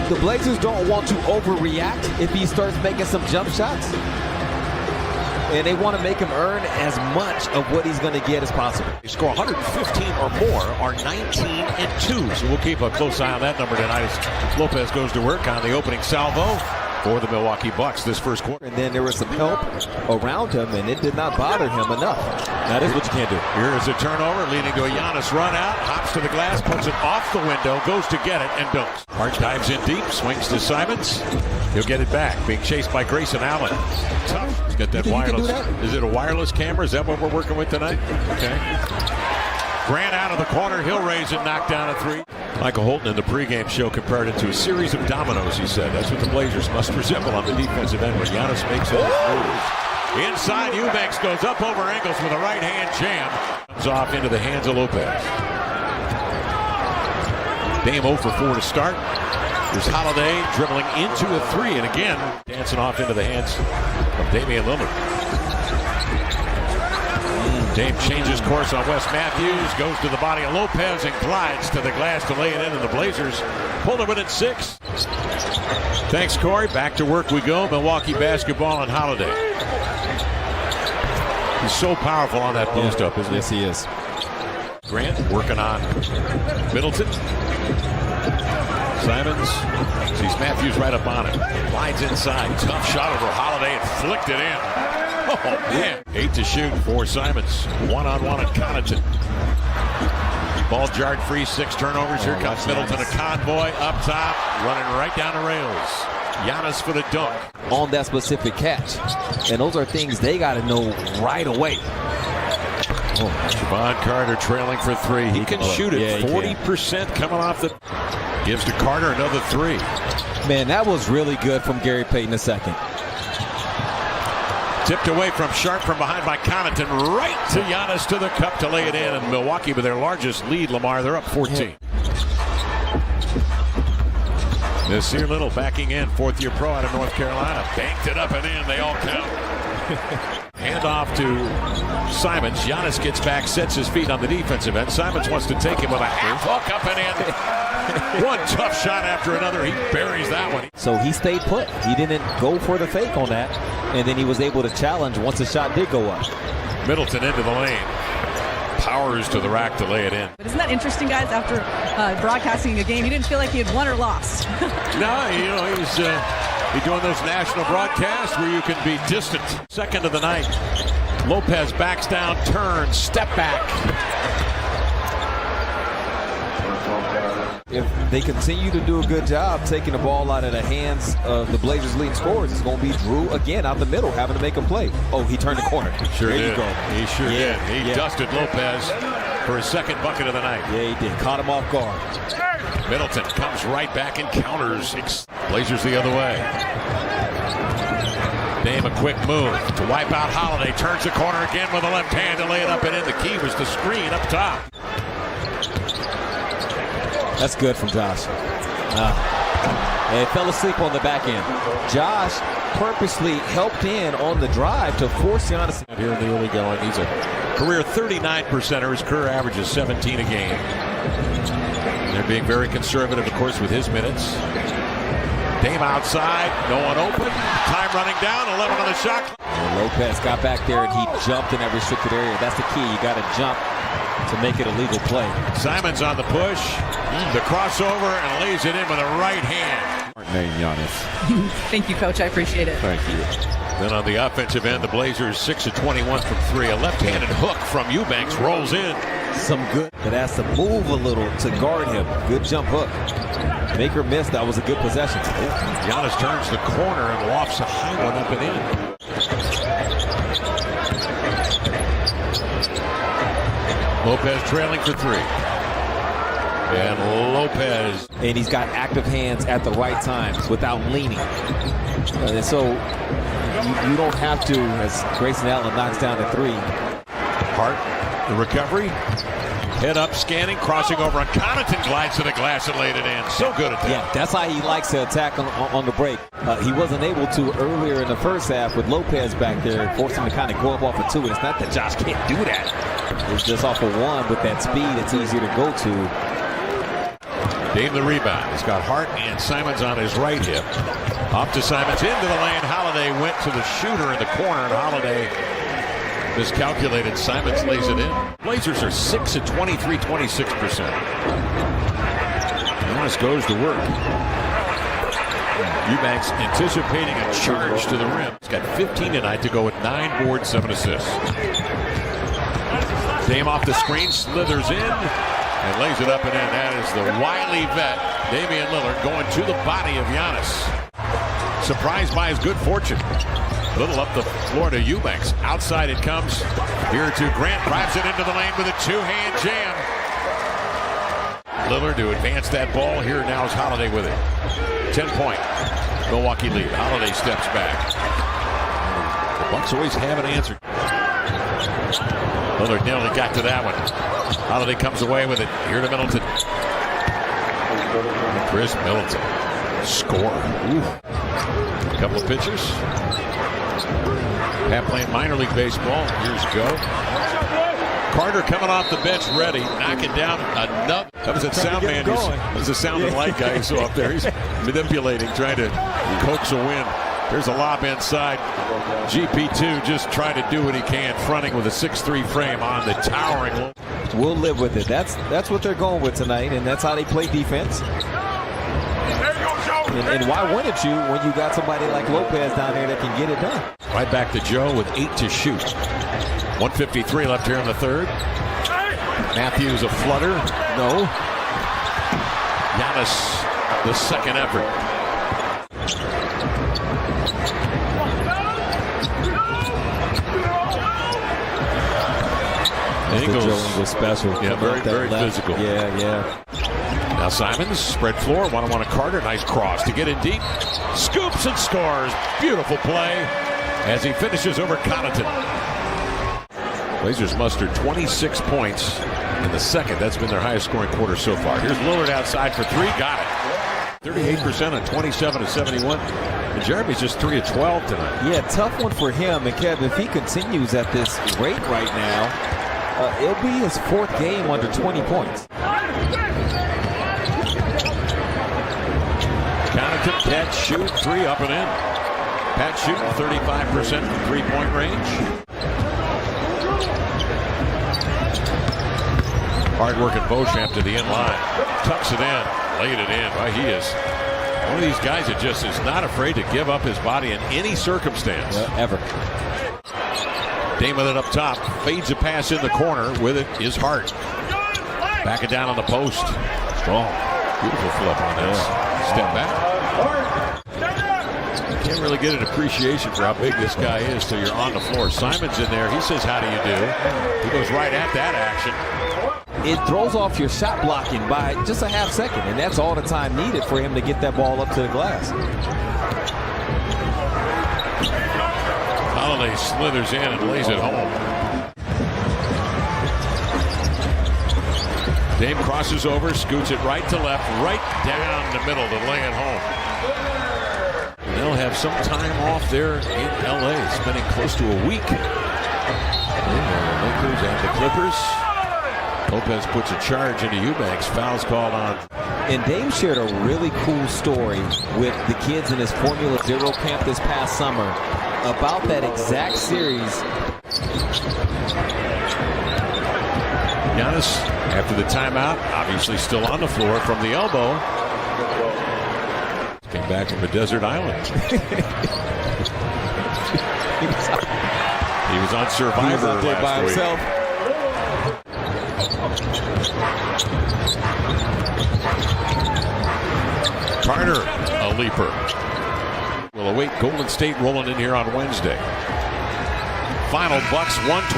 The Blazers don't want to overreact if he starts making some jump shots. And they want to make him earn as much of what he's going to get as possible. They score 115 or more, are 19-2. So we'll keep a close eye on that number tonight as Lopez goes to work on the opening salvo for the Milwaukee Bucks this first quarter. And then there was some help around him, and it did not bother him enough. That is what you can't do. Here is a turnover leading to a Giannis run out, hops to the glass, puts it off the window, goes to get it, and dunks. Hart dives in deep, swings to Simons. He'll get it back, being chased by Grayson Allen. Tough. He's got that wireless. Is it a wireless camera? Is that what we're working with tonight? Okay. Grant out of the corner. He'll raise it, knock down a three. Michael Holton in the pregame show compared it to a series of dominoes, he said. That's what the Blazers must resemble on the defensive end when Giannis makes all his moves. Inside, Eubanks goes up over Engels with a right-hand jam. Comes off into the hands of Lopez. Dame 0 for 4 to start. There's Holiday dribbling into a three, and again, dancing off into the hands of Damian Lillard. Dame changes course on Wes Matthews, goes to the body of Lopez and glides to the glass to lay it in, and the Blazers pull it at 6. Thanks, Corey. Back to work we go. Milwaukee basketball and Holiday. He's so powerful on that post-up, isn't he? Yes, he is. Grant working on Middleton. Simons sees Matthews right up on it. Glides inside. Tough shot over Holiday and flicked it in. Oh, man. 8 to shoot for Simons. One-on-one at Connaughton. Ball jarred free. 6 turnovers. Here comes Middleton, a convoy up top, running right down the rails. Giannis for the dunk. On that specific catch. And those are things they got to know right away. Javon Carter trailing for 3. He can shoot it. 40% coming off the... Gives to Carter another 3. Man, that was really good from Gary Payton II. Tipped away from Sharp from behind by Connaughton. Right to Giannis to the cup to lay it in. And Milwaukee with their largest lead, Lamar, they're up 14. Nasir Little backing in, 4th-year pro out of North Carolina. Banked it up and in. They all count. Hand off to Simons. Giannis gets back, sets his feet on the defensive end. Simons wants to take him with a half hook up and in. One tough shot after another. He buries that one. So he stayed put. He didn't go for the fake on that. And then he was able to challenge once the shot did go up. Middleton into the lane. Powers to the rack to lay it in. But isn't that interesting, guys? After broadcasting a game, he didn't feel like he had won or lost. No, you know, he's doing those national broadcasts where you can be distant. Second of the night. Lopez backs down, turns, step back. If they continue to do a good job taking the ball out of the hands of the Blazers' leading scorers, it's going to be Drew again out the middle having to make a play. Oh, he turned the corner. Sure there did. You go. He sure did. He dusted Lopez for his second bucket of the night. Yeah, he did. Caught him off guard. Middleton comes right back and counters. Blazers the other way. Dame a quick move to wipe out Holiday. Turns the corner again with the left hand to lay it up and in. The key was the screen up top. That's good from Josh. And fell asleep on the back end. Josh purposely helped in on the drive to force Giannis. Here in the early going, he's a career 39%er. His career average is 17 a game. They're being very conservative, of course, with his minutes. Dame outside, no one open. Time running down, 11 on the shot clock. Lopez got back there and he jumped in that restricted area. That's the key. You got to jump to make it a legal play. Simons on the push, the crossover, and lays it in with a right hand. Name Giannis. Thank you, Coach. I appreciate it. Thank you. Then on the offensive end, the Blazers 6 of 21 from 3. A left-handed hook from Eubanks rolls in. Some good, but has to move a little to guard him. Good jump hook. Make or miss, that was a good possession. Giannis turns the corner and lofts a high one up and in. Lopez trailing for 3. And Lopez. And he's got active hands at the right times without leaning. And so you don't have to, as Grayson Allen knocks down the 3. Hart, the recovery. Head up, scanning, crossing over on Connaughton, glides to the glass and laid it in. So good at that. Yeah, that's how he likes to attack on the break. He wasn't able to earlier in the first half with Lopez back there, forced him to kind of go up off of 2. And it's not that Josh can't do that. It's just off of 1 with that speed, it's easier to go to. Dame the rebound. He's got Hart and Simons on his right hip. Off to Simons, into the lane. Holiday went to the shooter in the corner, and Holiday miscalculated. Simons lays it in. Blazers are 6 at 23, 26%. Giannis goes to work. Eubanks anticipating a charge to the rim. He's got 15 tonight to go with 9 boards, 7 assists. Dame off the screen, slithers in, and lays it up and in. That is the wily vet, Damian Lillard, going to the body of Giannis. Surprised by his good fortune. Little up the floor to Eubanks. Outside it comes. Here to Grant. Drives it into the lane with a two-hand jam. Lillard to advance that ball. Here now is Holiday with it. 10-point Milwaukee lead. Holiday steps back. The Bucks always have an answer. Lillard nearly got to that one. Holiday comes away with it. Here to Middleton. Chris Middleton. Score. Ooh. A couple of pitchers. Pat playing minor league baseball years ago. Carter coming off the bench ready. Knocking down another. That was that sound man. That was the sound and light guy you saw up there. He's manipulating, trying to coax a win. There's a lob inside. GP2 just trying to do what he can, fronting with a 6'3" frame on the towering. We'll live with it. That's what they're going with tonight, and that's how they play defense. And why wouldn't you when you got somebody like Lopez down there that can get it done? Right back to Joe with 8 to shoot. 1:53 left here in the third. Matthews a flutter. No. Giannis, the second effort. Ingles was special. Yeah, very physical. Yeah. Now Simons, spread floor, one-on-one to Carter. Nice cross to get in deep. Scoops and scores. Beautiful play as he finishes over Connaughton. Blazers mustered 26 points in the second. That's been their highest scoring quarter so far. Here's Lillard outside for 3. Got it. 38% on 27 of 71. And Jeremy's just 3 of 12 tonight. Yeah, tough one for him. And Kev, if he continues at this rate right now, it'll be his 4th game under 20 points. Connaughton, catch, shoot, 3 up and in. Pat shooting 35% from 3-point range. Hard work at Beauchamp to the end line. Tucks it in, laid it in. Well, he is one of these guys that just is not afraid to give up his body in any circumstance. Ever. Dame with it up top. Fades a pass in the corner. With it is Hart. Back it down on the post. Strong. Beautiful flip on this. Step back. You can't really get an appreciation for how big this guy is till you're on the floor. Simon's in there. He says, how do you do? He goes right at that action. It throws off your shot blocking by just a half second, and that's all the time needed for him to get that ball up to the glass. Holiday slithers in and lays it home. Dame crosses over, scoots it right to left, right down the middle to lay it home. And they'll have some time off there in LA, spending close to a week. The Lakers and the Clippers. Lopez puts a charge into Eubanks. Fouls called on. And Dame shared a really cool story with the kids in his Formula Zero camp this past summer about that exact series. Giannis, after the timeout, obviously still on the floor from the elbow. Came back from a desert island. He was on Survivor out there last by week. himself. Carter, a leaper. We'll await Golden State rolling in here on Wednesday. Final Bucks 120.